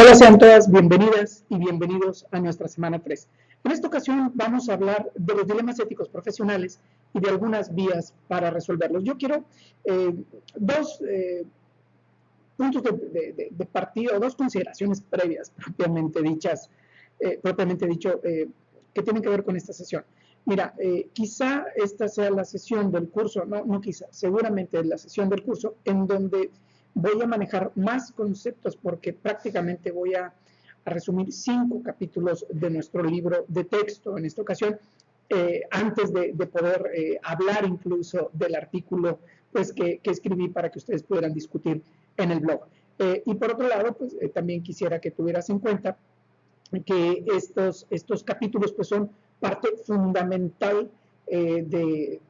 Hola, sean todas bienvenidas y bienvenidos a nuestra semana 3. En esta ocasión vamos a hablar de los dilemas éticos profesionales y de algunas vías para resolverlos. Yo quiero dos puntos de partida o dos consideraciones previas propiamente dichas, que tienen que ver con esta sesión. Mira, quizá esta sea la sesión del curso, no quizá, seguramente es la sesión del curso en donde voy a manejar más conceptos porque prácticamente voy a resumir 5 capítulos de nuestro libro de texto en esta ocasión, antes de poder hablar incluso del artículo pues, que escribí para que ustedes pudieran discutir en el blog. Y por otro lado, pues también quisiera que tuvieras en cuenta que estos capítulos pues, son parte fundamental de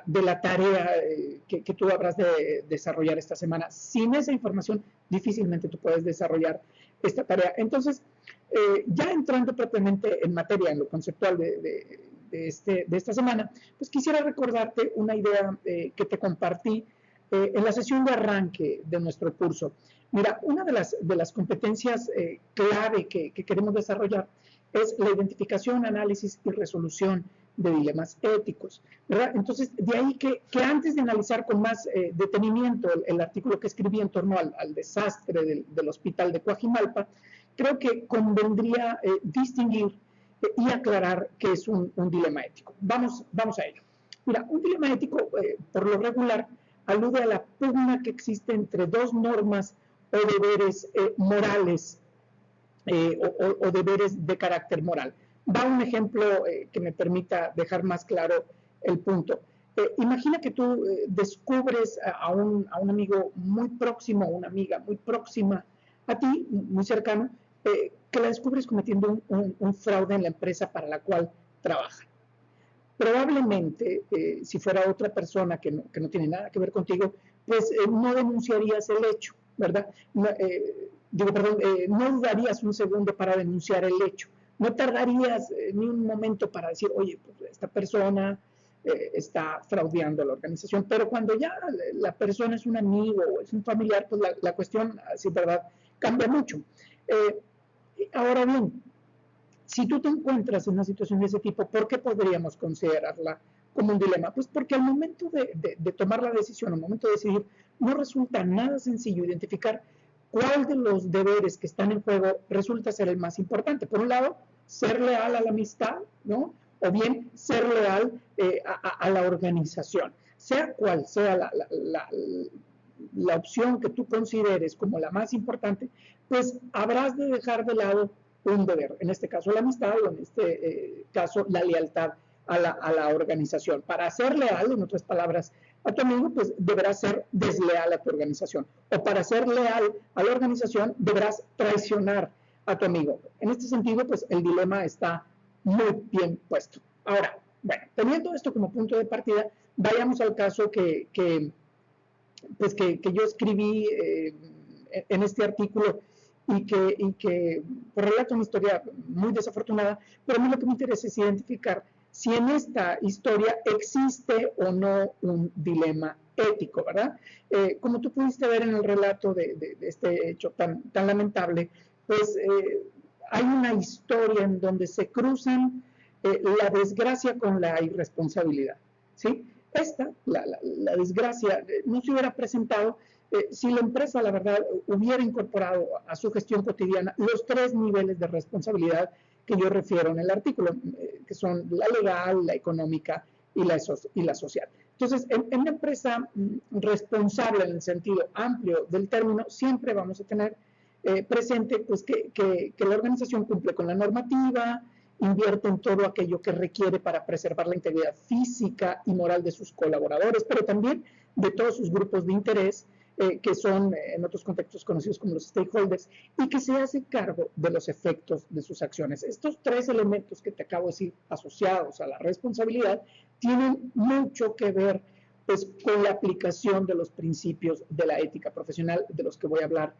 la tarea que tú habrás de desarrollar esta semana. Sin esa información, difícilmente tú puedes desarrollar esta tarea. Entonces, ya entrando propiamente en materia, en lo conceptual de esta semana, pues quisiera recordarte una idea que te compartí en la sesión de arranque de nuestro curso. Mira, una de las competencias clave que queremos desarrollar es la identificación, análisis y resolución de dilemas éticos, ¿verdad? Entonces, de ahí que antes de analizar con más detenimiento el artículo que escribí en torno al desastre del hospital de Coajimalpa, creo que convendría distinguir y aclarar qué es un dilema ético. Vamos a ello. Mira, un dilema ético, por lo regular, alude a la pugna que existe entre dos normas o deberes morales o deberes de carácter moral. Va un ejemplo que me permita dejar más claro el punto. Imagina que tú descubres a un amigo muy próximo, una amiga muy próxima a ti, muy cercano, que la descubres cometiendo un fraude en la empresa para la cual trabaja. Probablemente, si fuera otra persona que no tiene nada que ver contigo, pues no denunciarías el hecho, ¿verdad? No dudarías un segundo para denunciar el hecho. No tardarías ni un momento para decir, oye, pues esta persona está fraudeando a la organización. Pero cuando ya la persona es un amigo o es un familiar, pues la cuestión, así verdad, cambia mucho. Ahora bien, si tú te encuentras en una situación de ese tipo, ¿por qué podríamos considerarla como un dilema? Pues porque al momento de tomar la decisión, al momento de decidir, no resulta nada sencillo identificar cuál de los deberes que están en juego resulta ser el más importante. Por un lado, ser leal a la amistad, ¿no? O bien ser leal a la organización. Sea cual sea la opción que tú consideres como la más importante, pues habrás de dejar de lado un deber, en este caso la amistad o en este caso la lealtad a la organización. Para ser leal, en otras palabras, a tu amigo, pues deberás ser desleal a tu organización. O para ser leal a la organización, deberás traicionar a tu amigo. En este sentido, pues el dilema está muy bien puesto. Ahora, bueno, teniendo esto como punto de partida, vayamos al caso que yo escribí en este artículo y que pues, relata una historia muy desafortunada, pero a mí lo que me interesa es identificar si en esta historia existe o no un dilema ético, ¿verdad? Como tú pudiste ver en el relato de este hecho tan lamentable, pues hay una historia en donde se cruzan la desgracia con la irresponsabilidad, ¿sí? La desgracia, no se hubiera presentado si la empresa, la verdad, hubiera incorporado a su gestión cotidiana los 3 niveles de responsabilidad que yo refiero en el artículo, que son la legal, la económica y la social. Entonces, en una empresa responsable en el sentido amplio del término, siempre vamos a tener presente pues, que la organización cumple con la normativa, invierte en todo aquello que requiere para preservar la integridad física y moral de sus colaboradores, pero también de todos sus grupos de interés, que son en otros contextos conocidos como los stakeholders, y que se hace cargo de los efectos de sus acciones. Estos 3 elementos que te acabo de decir, asociados a la responsabilidad, tienen mucho que ver pues, con la aplicación de los principios de la ética profesional, de los que voy a hablar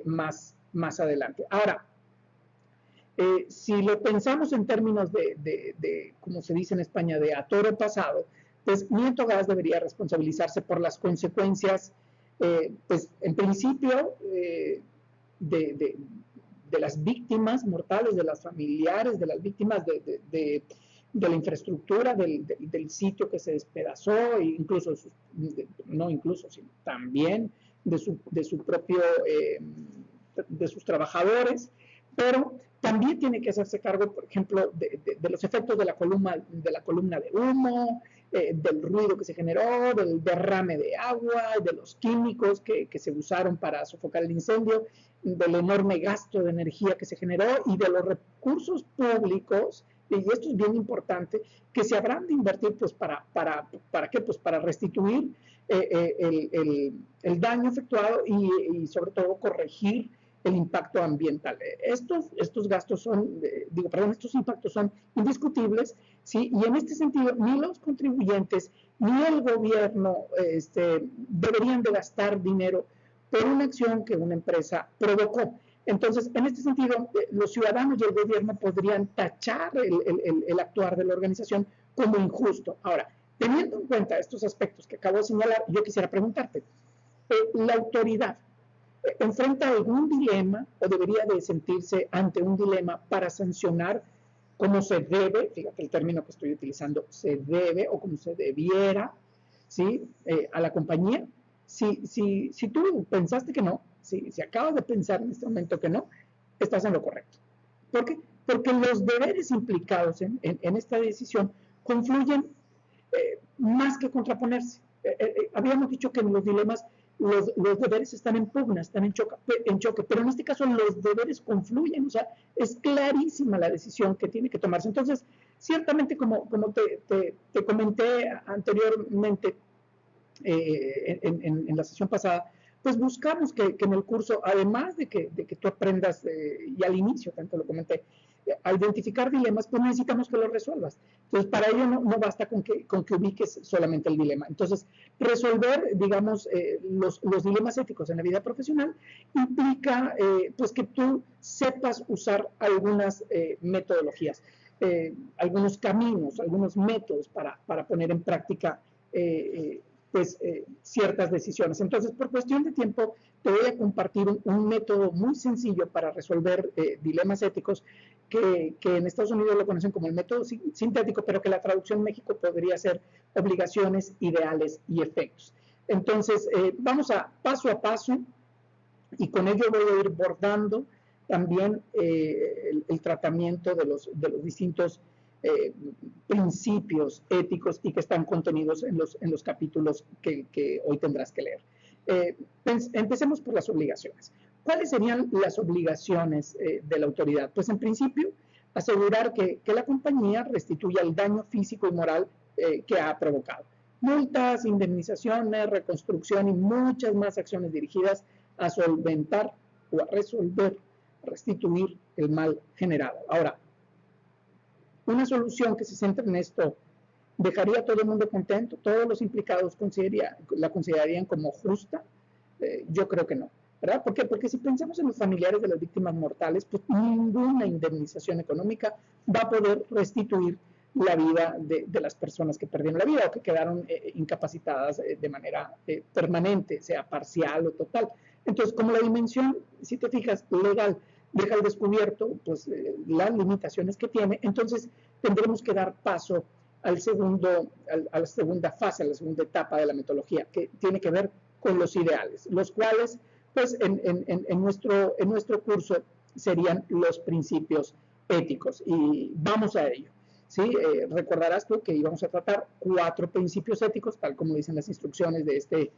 más adelante. Ahora, si lo pensamos en términos de, como se dice en España, de a toro pasado, pues Nieto Gas debería responsabilizarse por las consecuencias, pues en principio, de las víctimas mortales, de las familiares, de las víctimas de la infraestructura del sitio que se despedazó, incluso, no incluso, sino también de su propio, de sus trabajadores, pero también tiene que hacerse cargo, por ejemplo, de los efectos de la columna de humo, del ruido que se generó, del derrame de agua, de los químicos que se usaron para sofocar el incendio, del enorme gasto de energía que se generó y de los recursos públicos, y esto es bien importante, que se habrán de invertir pues ¿para qué? Pues para restituir el daño efectuado y sobre todo corregir el impacto ambiental. Estos gastos son, estos impactos son indiscutibles, ¿sí? Y en este sentido, ni los contribuyentes ni el gobierno deberían de gastar dinero por una acción que una empresa provocó. Entonces, en este sentido, los ciudadanos y el gobierno podrían tachar el actuar de la organización como injusto. Ahora, teniendo en cuenta estos aspectos que acabo de señalar, yo quisiera preguntarte, ¿la autoridad enfrenta algún dilema o debería de sentirse ante un dilema para sancionar como se debe, fíjate el término que estoy utilizando, se debe o como se debiera, ¿sí? A la compañía? Si tú pensaste que no, si acabas de pensar en este momento que no, estás en lo correcto. ¿Por qué? Porque los deberes implicados en esta decisión confluyen más que contraponerse. Habíamos dicho que en los dilemas los deberes están en pugna, están en choque, pero en este caso los deberes confluyen, o sea, es clarísima la decisión que tiene que tomarse. Entonces, ciertamente, como te comenté anteriormente en la sesión pasada, pues buscamos que en el curso, además de que tú aprendas, y al inicio tanto lo comenté, a identificar dilemas, pues necesitamos que los resuelvas. Entonces, para ello no basta con que ubiques solamente el dilema. Entonces, resolver, digamos, los dilemas éticos en la vida profesional implica, pues, que tú sepas usar algunas metodologías, algunos caminos, algunos métodos para poner en práctica ciertas decisiones. Entonces, por cuestión de tiempo, te voy a compartir un método muy sencillo para resolver dilemas éticos que en Estados Unidos lo conocen como el método sintético, pero que la traducción en México podría ser obligaciones, ideales y efectos. Entonces, vamos a paso y con ello voy a ir bordando también el tratamiento de los distintos principios éticos y que están contenidos en los capítulos que hoy tendrás que leer. Empecemos por las obligaciones. ¿Cuáles serían las obligaciones de la autoridad? Pues en principio, asegurar que la compañía restituya el daño físico y moral que ha provocado. Multas, indemnizaciones, reconstrucción y muchas más acciones dirigidas a solventar o a resolver, restituir el mal generado. Ahora, una solución que se centre en esto dejaría a todo el mundo contento, todos los implicados la considerarían como justa. Yo creo que no, ¿verdad? ¿Por qué? Porque si pensamos en los familiares de las víctimas mortales, pues ninguna indemnización económica va a poder restituir la vida de las personas que perdieron la vida o que quedaron incapacitadas de manera permanente, sea parcial o total. Entonces, como la dimensión, si te fijas, legal, deja al descubierto pues, las limitaciones que tiene, entonces tendremos que dar paso a la segunda fase, a la segunda etapa de la metodología, que tiene que ver con los ideales, los cuales, pues, en nuestro curso serían los principios éticos. Y vamos a ello. ¿Sí? Recordarás tú que íbamos a tratar 4 principios éticos, tal como dicen las instrucciones de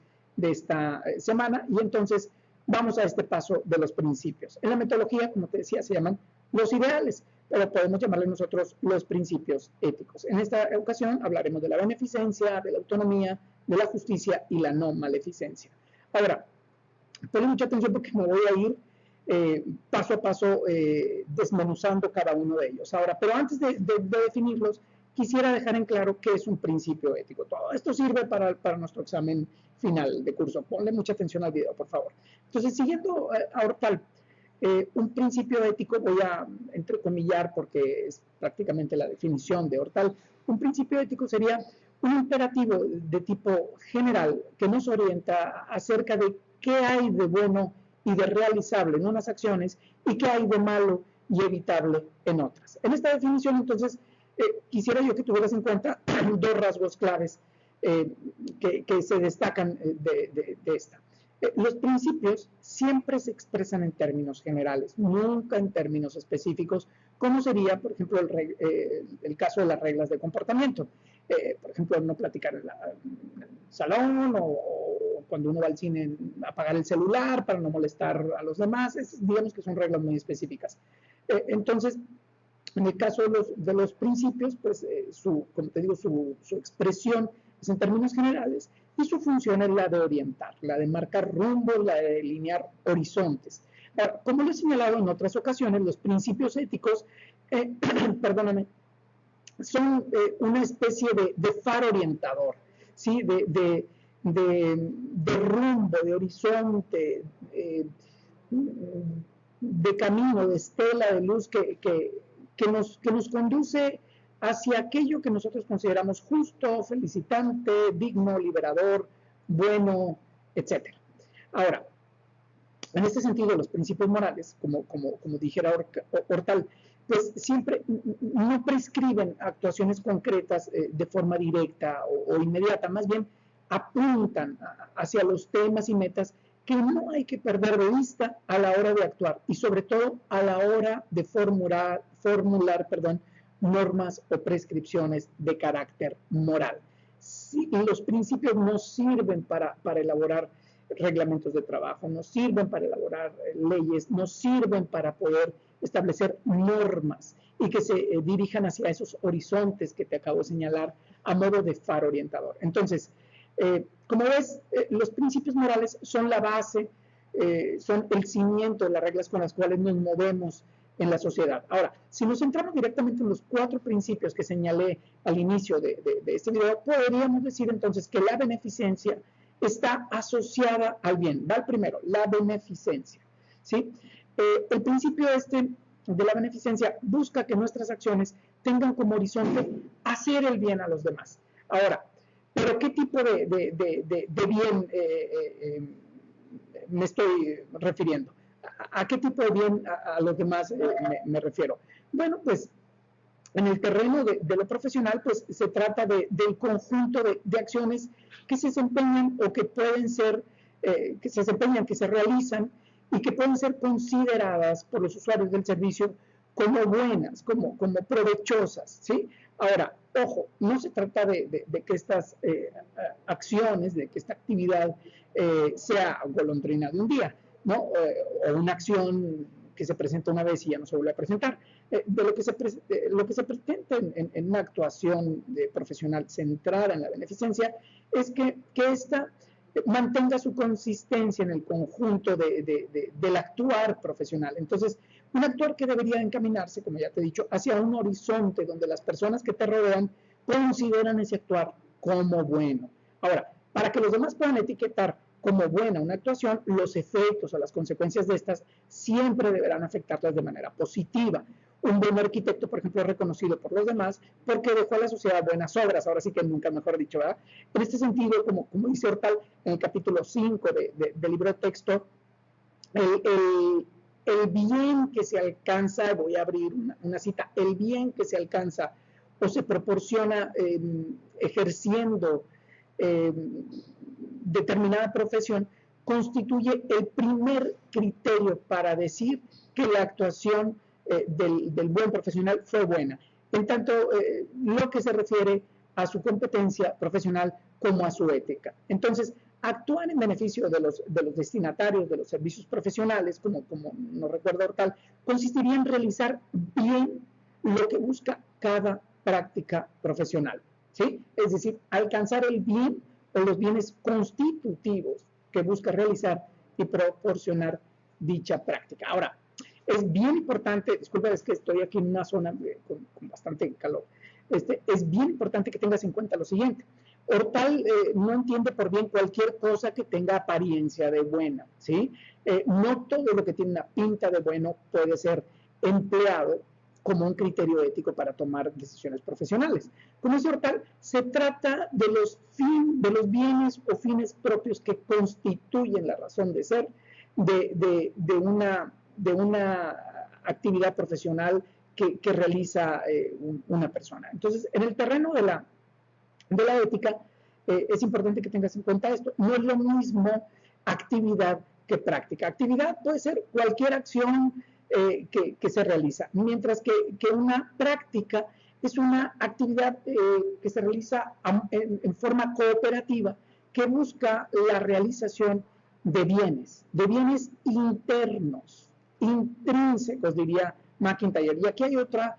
esta semana, y entonces vamos a este paso de los principios. En la metodología, como te decía, se llaman los ideales, pero podemos llamarle nosotros los principios éticos. En esta ocasión hablaremos de la beneficencia, de la autonomía, de la justicia y la no maleficencia. Ahora, ponle mucha atención porque me voy a ir paso a paso desmenuzando cada uno de ellos. Ahora, pero antes de definirlos, quisiera dejar en claro qué es un principio ético. Todo esto sirve para nuestro examen final de curso. Ponle mucha atención al video, por favor. Entonces, siguiendo a Hortal, un principio ético, voy a entrecomillar porque es prácticamente la definición de Hortal, un principio ético sería un imperativo de tipo general que nos orienta acerca de qué hay de bueno y de realizable en unas acciones y qué hay de malo y evitable en otras. En esta definición, entonces, quisiera yo que tuvieras en cuenta dos rasgos claves que se destacan de esta. Los principios siempre se expresan en términos generales, nunca en términos específicos, como sería, por ejemplo, el caso de las reglas de comportamiento. Por ejemplo, no platicar en el salón o cuando uno va al cine, apagar el celular para no molestar a los demás. Digamos que son reglas muy específicas. Entonces, en el caso de los principios, pues, como te digo, su expresión es en términos generales y su función es la de orientar, la de marcar rumbo, la de delinear horizontes. Ahora, como lo he señalado en otras ocasiones, los principios éticos, perdóname, son una especie de faro orientador, ¿sí? de rumbo, de horizonte, de camino, de estela de luz que nos conduce hacia aquello que nosotros consideramos justo, felicitante, digno, liberador, bueno, etc. Ahora, en este sentido, los principios morales, como dijera Hortal, pues siempre no prescriben actuaciones concretas de forma directa o inmediata, más bien apuntan hacia los temas y metas que no hay que perder de vista a la hora de actuar y sobre todo a la hora de formular normas o prescripciones de carácter moral. Sí, los principios no sirven para elaborar reglamentos de trabajo, no sirven para elaborar leyes, no sirven para poder establecer normas y que se dirijan hacia esos horizontes que te acabo de señalar a modo de faro orientador. Entonces, como ves, los principios morales son la base, son el cimiento de las reglas con las cuales nos movemos en la sociedad. Ahora, si nos centramos directamente en los 4 principios que señalé al inicio de este video, podríamos decir entonces que la beneficencia está asociada al bien. Va el primero, la beneficencia, ¿sí? El principio de la beneficencia busca que nuestras acciones tengan como horizonte hacer el bien a los demás. Ahora, ¿pero qué tipo de bien me estoy refiriendo? ¿A qué tipo de bien a los demás me refiero? Bueno, pues en el terreno de lo profesional, pues se trata del conjunto de acciones que se desempeñan o que pueden ser, que se desempeñan, que se realizan y que pueden ser consideradas por los usuarios del servicio como buenas, como provechosas, ¿sí? Ahora, ojo, no se trata de que estas acciones, de que esta actividad sea golondrina de un día, ¿no? O una acción que se presenta una vez y ya no se vuelve a presentar. De lo que se pretende en una actuación profesional centrada en la beneficencia es que ésta mantenga su consistencia en el conjunto del actuar profesional. Entonces, un actuar que debería encaminarse, como ya te he dicho, hacia un horizonte donde las personas que te rodean consideran ese actuar como bueno. Ahora, para que los demás puedan etiquetar como buena una actuación, los efectos o las consecuencias de estas siempre deberán afectarlas de manera positiva. Un buen arquitecto, por ejemplo, es reconocido por los demás porque dejó a la sociedad buenas obras, ahora sí que nunca mejor dicho, ¿verdad? En este sentido, como dice Hortal en el capítulo 5 del libro de texto, el bien que se alcanza, voy a abrir una cita, el bien que se alcanza o se proporciona ejerciendo determinada profesión, constituye el primer criterio para decir que la actuación del buen profesional fue buena, en tanto lo que se refiere a su competencia profesional como a su ética. Entonces, actuar en beneficio de los destinatarios de los servicios profesionales, como nos recuerda Hortal, consistiría en realizar bien lo que busca cada práctica profesional, ¿sí? Es decir, alcanzar el bien o los bienes constitutivos que busca realizar y proporcionar dicha práctica. Ahora, es bien importante, disculpa, es que estoy aquí en una zona con bastante calor, es bien importante que tengas en cuenta lo siguiente. Hortal no entiende por bien cualquier cosa que tenga apariencia de buena, ¿sí? No todo lo que tiene una pinta de bueno puede ser empleado como un criterio ético para tomar decisiones profesionales. Como dice Hortal, se trata de los bienes o fines propios que constituyen la razón de ser de una actividad profesional que realiza una persona. Entonces, en el terreno de la ética, es importante que tengas en cuenta esto. No es lo mismo actividad que práctica. Actividad puede ser cualquier acción que se realiza, mientras que una práctica es una actividad que se realiza en forma cooperativa, que busca la realización de bienes internos, intrínsecos, diría McIntyre. Y aquí hay otra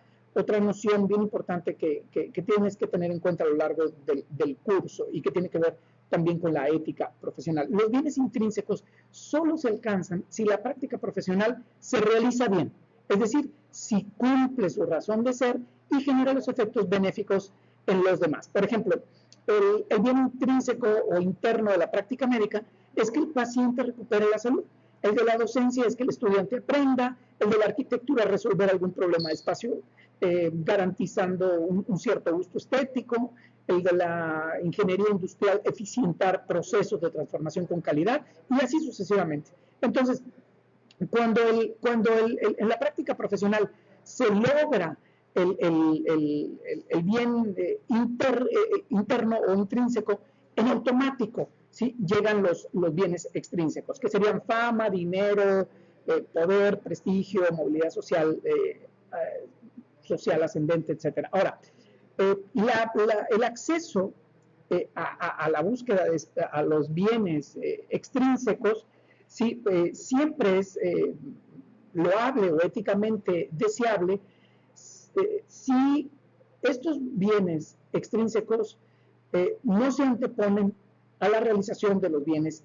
noción bien importante que tienes que tener en cuenta a lo largo del curso y que tiene que ver también con la ética profesional. Los bienes intrínsecos solo se alcanzan si la práctica profesional se realiza bien, es decir, si cumple su razón de ser y genera los efectos benéficos en los demás. Por ejemplo, el bien intrínseco o interno de la práctica médica es que el paciente recupere la salud. El de la docencia es que el estudiante aprenda, el de la arquitectura resolver algún problema de espacio garantizando un cierto gusto estético, el de la ingeniería industrial eficientar procesos de transformación con calidad y así sucesivamente. Entonces, cuando en la práctica profesional se logra el bien interno o intrínseco, en automático, ¿sí? Llegan los bienes extrínsecos, que serían fama, dinero, poder, prestigio, movilidad social, social ascendente, etc. Ahora, el acceso a la búsqueda a los bienes extrínsecos, ¿sí? Siempre es loable o éticamente deseable si estos bienes extrínsecos no se anteponen a la realización de los bienes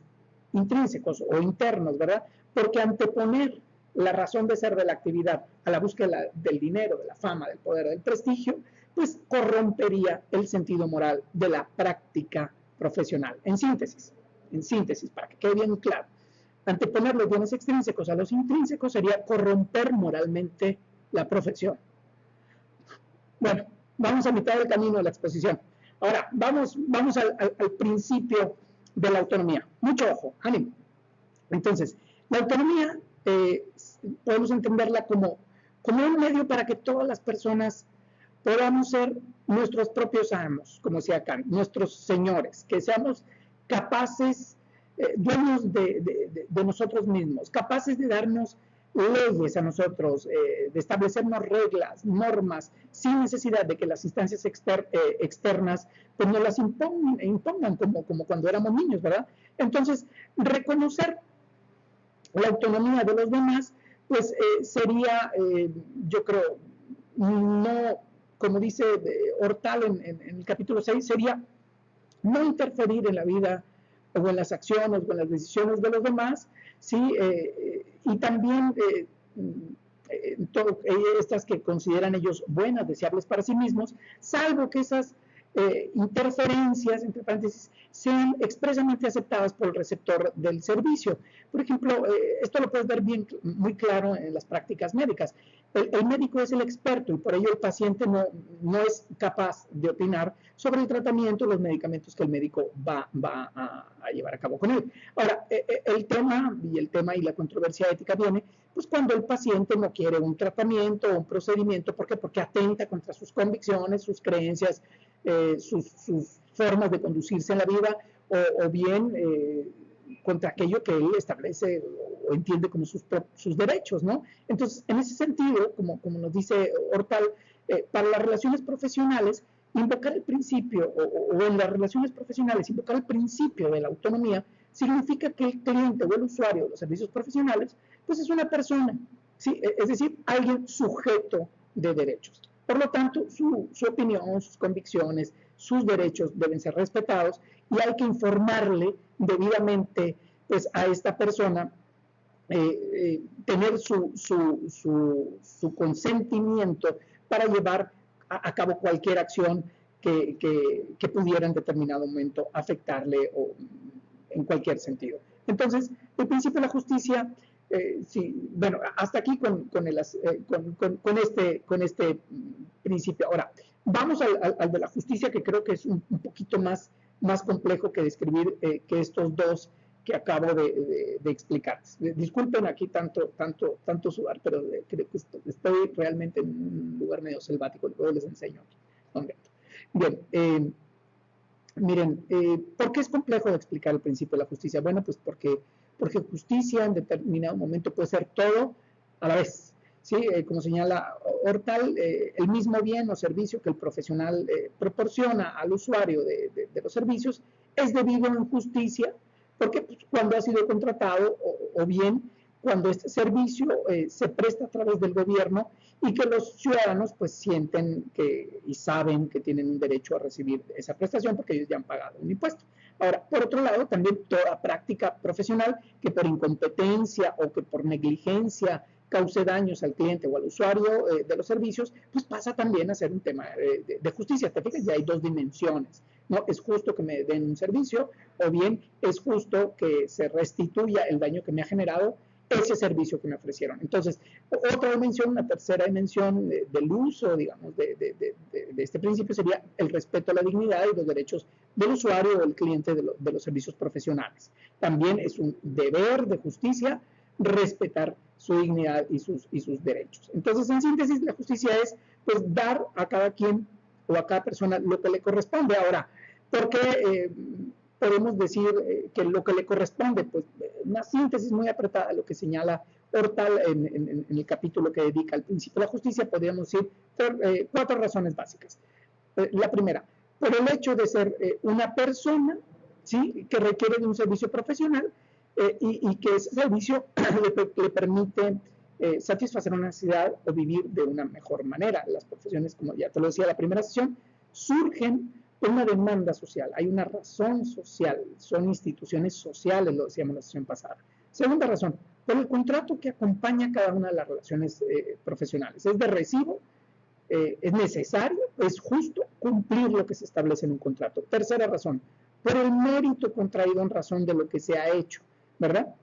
intrínsecos o internos, ¿verdad? Porque anteponer la razón de ser de la actividad a la búsqueda del dinero, de la fama, del poder, del prestigio, pues corrompería el sentido moral de la práctica profesional. En síntesis, para que quede bien claro, anteponer los bienes extrínsecos a los intrínsecos sería corromper moralmente la profesión. Bueno, vamos a mitad del camino de la exposición. Ahora, vamos al principio de la autonomía. Mucho ojo, ánimo. Entonces, la autonomía podemos entenderla como un medio para que todas las personas podamos ser nuestros propios amos, como decía Kant, nuestros señores, que seamos capaces, dueños de nosotros mismos, capaces de darnos leyes a nosotros, de establecernos reglas, normas, sin necesidad de que las instancias externas pues nos las impongan como cuando éramos niños, ¿verdad? Entonces, reconocer la autonomía de los demás, pues sería, yo creo, no, como dice Hortal en el capítulo 6, sería no interferir en la vida o en las acciones o en las decisiones de los demás, ¿sí? Y también estas que consideran ellos buenas, deseables para sí mismos, salvo que esas interferencias, entre paréntesis, sean expresamente aceptadas por el receptor del servicio. Por ejemplo, esto lo puedes ver muy claro en las prácticas médicas. El médico es el experto y por ello el paciente no es capaz de opinar sobre el tratamiento, los medicamentos que el médico va a llevar a cabo con él. Ahora, el tema y la controversia ética viene pues cuando el paciente no quiere un tratamiento o un procedimiento. ¿Por qué? Porque atenta contra sus convicciones, sus creencias, sus formas de conducirse en la vida, o bien contra aquello que él establece o entiende como sus derechos, ¿no? Entonces, en ese sentido, como nos dice Hortal, para las relaciones profesionales, invocar el principio, o en las relaciones profesionales, invocar el principio de la autonomía, significa que el cliente o el usuario de los servicios profesionales, pues es una persona, ¿sí? Es decir, alguien sujeto de derechos. Por lo tanto, su opinión, sus convicciones, sus derechos deben ser respetados y hay que informarle debidamente pues, a esta persona, tener su consentimiento para llevar a cabo cualquier acción que pudiera en determinado momento afectarle o en cualquier sentido. Entonces, el principio de la justicia, sí, bueno, hasta aquí con este principio. Ahora, vamos al de la justicia, que creo que es un poquito más complejo que describir que estos dos que acabo de explicarles. Disculpen aquí tanto sudar, pero creo que estoy realmente en un lugar medio selvático, luego les enseño aquí. Bien, miren, ¿por qué es complejo de explicar el principio de la justicia? Bueno, pues porque justicia en determinado momento puede ser todo a la vez. ¿Sí? Como señala Hortal, el mismo bien o servicio que el profesional proporciona al usuario de los servicios es debido en justicia, porque pues, cuando ha sido contratado o bien cuando este servicio se presta a través del gobierno y que los ciudadanos pues sienten y saben que tienen un derecho a recibir esa prestación porque ellos ya han pagado un impuesto. Ahora, por otro lado, también toda práctica profesional que por incompetencia o que por negligencia cause daños al cliente o al usuario de los servicios, pues pasa también a ser un tema de justicia. Te fijas, ya hay dos dimensiones, ¿no? Es justo que me den un servicio o bien es justo que se restituya el daño que me ha generado ese servicio que me ofrecieron. Entonces, otra dimensión, una tercera dimensión del uso, digamos, de este principio sería el respeto a la dignidad y los derechos del usuario o del cliente de los servicios profesionales. También es un deber de justicia respetar su dignidad y sus derechos. Entonces, en síntesis, la justicia es pues dar a cada quien o a cada persona lo que le corresponde. Ahora, ¿por qué podemos decir que lo que le corresponde? Pues una síntesis muy apretada de lo que señala Hortal en el capítulo que dedica al principio de la justicia, podríamos decir por 4 razones básicas. La primera, por el hecho de ser una persona, ¿sí?, que requiere de un servicio profesional, y que ese servicio le permite satisfacer una necesidad o vivir de una mejor manera. Las profesiones, como ya te lo decía en la primera sesión, surgen por una demanda social, hay una razón social, son instituciones sociales, lo decíamos en la sesión pasada. Segunda razón, por el contrato que acompaña cada una de las relaciones profesionales. Es de recibo, es necesario, es justo cumplir lo que se establece en un contrato. Tercera razón, por el mérito contraído en razón de lo que se ha hecho, ¿verdad?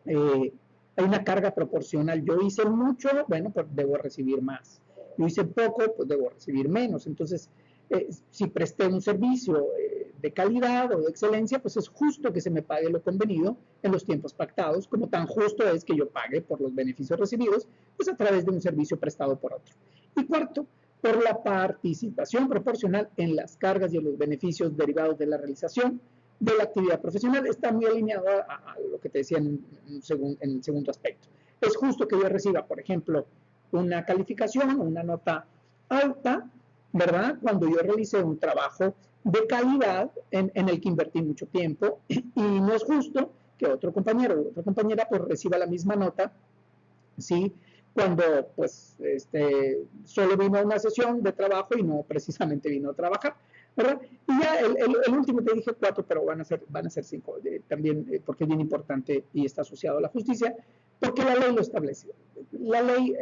Hay una carga proporcional. Yo hice mucho, bueno, pues debo recibir más. Yo hice poco, pues debo recibir menos. Entonces, si presté un servicio de calidad o de excelencia, pues es justo que se me pague lo convenido en los tiempos pactados, como tan justo es que yo pague por los beneficios recibidos, pues a través de un servicio prestado por otro. Y cuarto, por la participación proporcional en las cargas y en los beneficios derivados de la realización de la actividad profesional. Está muy alineado a lo que te decía en el segundo aspecto. Es justo que yo reciba, por ejemplo, una calificación, una nota alta, ¿verdad?, cuando yo realicé un trabajo de calidad en el que invertí mucho tiempo, y no es justo que otro compañero o otra compañera pues reciba la misma nota, ¿sí?, cuando pues solo vino a una sesión de trabajo y no precisamente vino a trabajar, ¿verdad? Y ya el último te dije 4, pero van a ser 5, también porque es bien importante y está asociado a la justicia, porque la ley lo establece. La ley,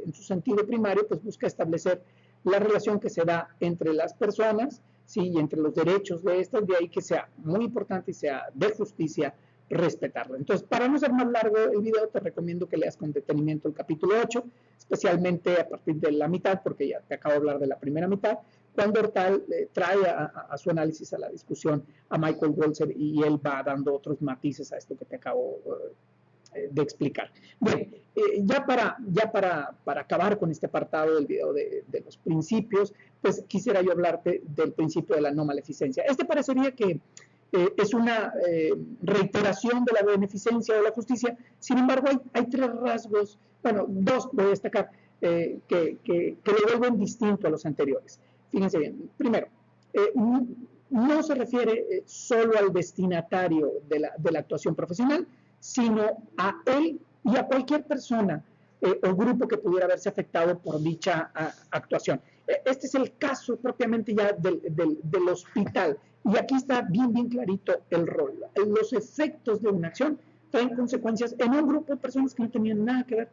en su sentido primario, pues busca establecer la relación que se da entre las personas, ¿sí?, y entre los derechos de estas, de ahí que sea muy importante y sea de justicia respetarlo. Entonces, para no ser más largo el video, te recomiendo que leas con detenimiento el capítulo 8, especialmente a partir de la mitad, porque ya te acabo de hablar de la primera mitad, cuando Hortal trae a su análisis, a la discusión, a Michael Walzer, y él va dando otros matices a esto que te acabo de explicar. Bien, ya para acabar con este apartado del video de los principios, pues quisiera yo hablarte del principio de la no maleficencia. Parecería que es una reiteración de la beneficencia o de la justicia. Sin embargo, hay 3 rasgos, bueno, 2 voy a destacar, que lo vuelven distinto a los anteriores. Fíjense bien. Primero, no se refiere solo al destinatario de la actuación profesional, sino a él y a cualquier persona o grupo que pudiera verse afectado por dicha actuación. Este es el caso propiamente ya del hospital. Y aquí está bien clarito el rol. Los efectos de una acción traen consecuencias en un grupo de personas que no tenían nada que ver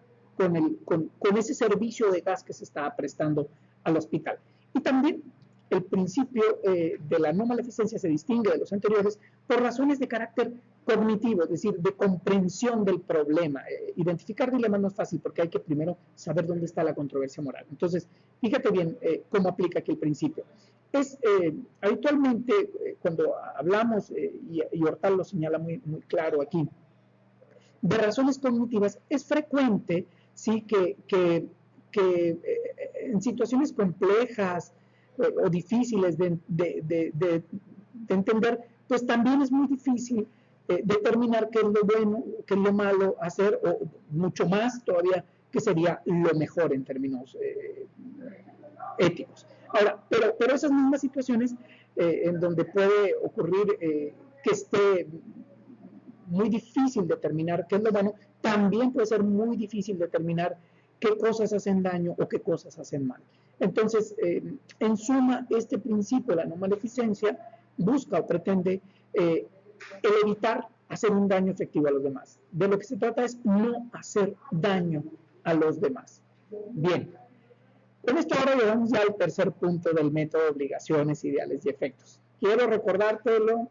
con ese servicio de gas que se estaba prestando al hospital. Y también el principio de la no maleficencia se distingue de los anteriores por razones de carácter cognitivo, es decir, de comprensión del problema. Identificar dilemas no es fácil porque hay que primero saber dónde está la controversia moral. Entonces, fíjate bien cómo aplica aquí el principio. habitualmente cuando hablamos, y Hortal lo señala muy, muy claro aquí, de razones cognitivas, es frecuente, sí, que en situaciones complejas o difíciles de entender, pues también es muy difícil determinar qué es lo bueno, qué es lo malo hacer, o mucho más todavía, que sería lo mejor en términos éticos. Ahora, pero esas mismas situaciones en donde puede ocurrir que esté muy difícil determinar qué es lo bueno, también puede ser muy difícil determinar qué cosas hacen daño o qué cosas hacen mal. Entonces, en suma, este principio de la no maleficencia busca o pretende el evitar hacer un daño efectivo a los demás. De lo que se trata es no hacer daño a los demás. Bien, con esto ahora llegamos ya al tercer punto del método de obligaciones, ideales y efectos. Quiero recordártelo,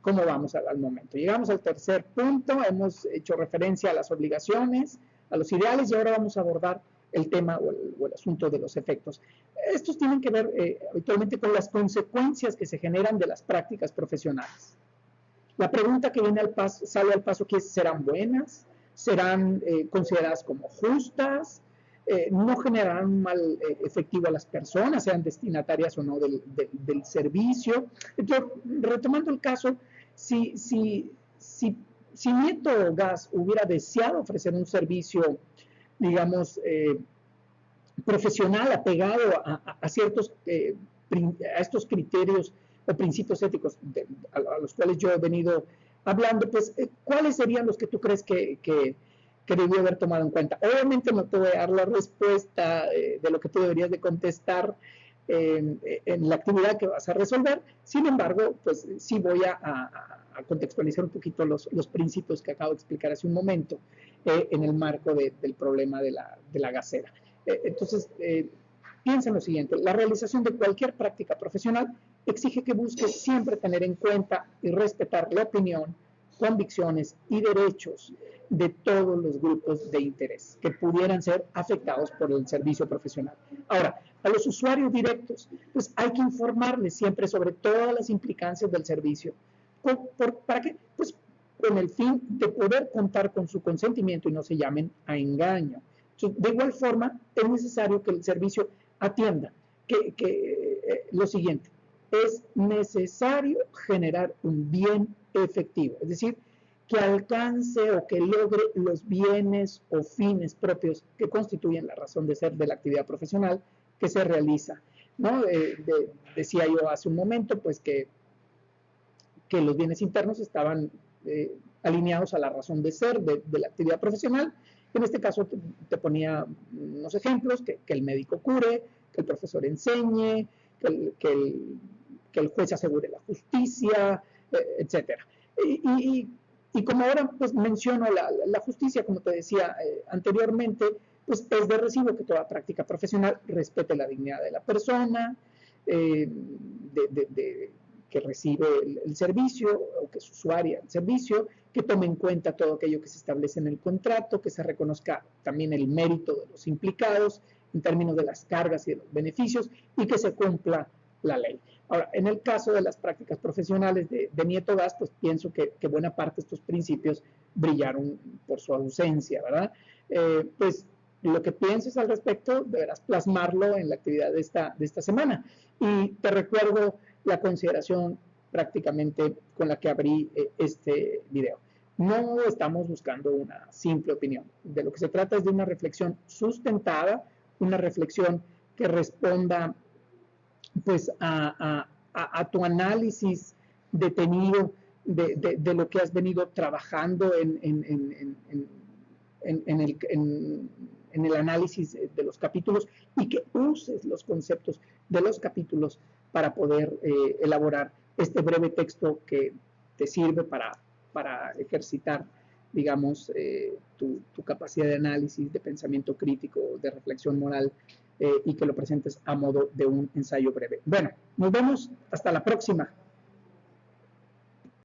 cómo vamos al momento. Llegamos al tercer punto, hemos hecho referencia a las obligaciones, a los ideales, y ahora vamos a abordar el tema o el asunto de los efectos. Estos tienen que ver habitualmente con las consecuencias que se generan de las prácticas profesionales. La pregunta que viene sale al paso, que es: ¿serán buenas? ¿Serán consideradas como justas? ¿No generarán un mal efectivo a las personas, sean destinatarias o no del servicio? Entonces, retomando el caso, si Nieto Gas hubiera deseado ofrecer un servicio, digamos, profesional, apegado a ciertos, a estos criterios o principios éticos a los cuales yo he venido hablando, pues, ¿cuáles serían los que tú crees que debió haber tomado en cuenta? Obviamente no te voy a dar la respuesta de lo que tú deberías de contestar en la actividad que vas a resolver. Sin embargo, pues sí voy a contextualizar un poquito los principios que acabo de explicar hace un momento en el marco del problema de la gasera. Entonces, piensa en lo siguiente: la realización de cualquier práctica profesional exige que busques siempre tener en cuenta y respetar la opinión, convicciones y derechos de todos los grupos de interés que pudieran ser afectados por el servicio profesional. Ahora, a los usuarios directos, pues hay que informarles siempre sobre todas las implicancias del servicio. ¿Para qué? Pues con el fin de poder contar con su consentimiento y no se llamen a engaño. Entonces, de igual forma, es necesario que el servicio atienda lo siguiente: es necesario generar un bien efectivo, es decir, que alcance o que logre los bienes o fines propios que constituyen la razón de ser de la actividad profesional que se realiza, ¿no? Decía yo hace un momento, pues, que los bienes internos estaban alineados a la razón de ser de la actividad profesional. En este caso te ponía unos ejemplos: que el médico cure, que el profesor enseñe, que el juez asegure la justicia, etcétera. Y como ahora pues menciono la justicia, como te decía anteriormente, pues es de recibo que toda práctica profesional respete la dignidad de la persona, que recibe el servicio o que es usuaria del servicio, que tome en cuenta todo aquello que se establece en el contrato, que se reconozca también el mérito de los implicados en términos de las cargas y de los beneficios, y que se cumpla la ley. Ahora, en el caso de las prácticas profesionales de Nieto Gas, pues pienso que buena parte de estos principios brillaron por su ausencia, ¿verdad? Pues lo que pienses al respecto deberás plasmarlo en la actividad de esta semana. Y te recuerdo la consideración prácticamente con la que abrí este video. No estamos buscando una simple opinión. De lo que se trata es de una reflexión sustentada, una reflexión que responda pues a tu análisis detenido de lo que has venido trabajando en el análisis de los capítulos, y que uses los conceptos de los capítulos para poder elaborar este breve texto que te sirve para ejercitar, digamos, tu capacidad de análisis, de pensamiento crítico, de reflexión moral, y que lo presentes a modo de un ensayo breve. Bueno, nos vemos hasta la próxima.